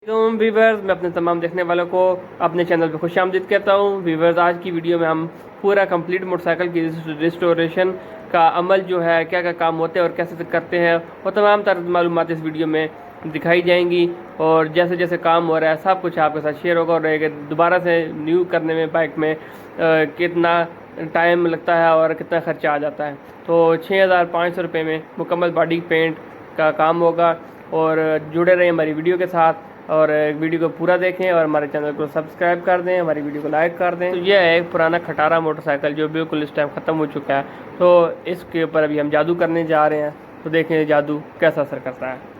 तो व्यूवर्स, मैं अपने तमाम देखने वालों को अपने चैनल पर खुशामदीद कहता हूँ। व्यूवर्स, आज की वीडियो में हम पूरा कंप्लीट मोटरसाइकिल की रिस्टोरेशन का अमल जो है, क्या क्या काम होते हैं और कैसे करते हैं, और तमाम तरह की मालूमात इस वीडियो में दिखाई जाएंगी। और जैसे जैसे काम हो रहा है सब कुछ आपके साथ शेयर होगा। और दोबारा से न्यू करने में बाइक में कितना टाइम लगता है और कितना खर्चा आ जाता है। तो 6,500 रुपये में मुकम्मल बॉडी पेंट का काम होगा। और जुड़े रहें हमारी वीडियो के साथ और वीडियो को पूरा देखें और हमारे चैनल को सब्सक्राइब कर दें, हमारी वीडियो को लाइक कर दें। तो यह है एक पुराना खटारा मोटरसाइकिल जो बिल्कुल इस टाइम ख़त्म हो चुका है। तो इसके ऊपर अभी हम जादू करने जा रहे हैं, तो देखें जादू कैसा असर करता है।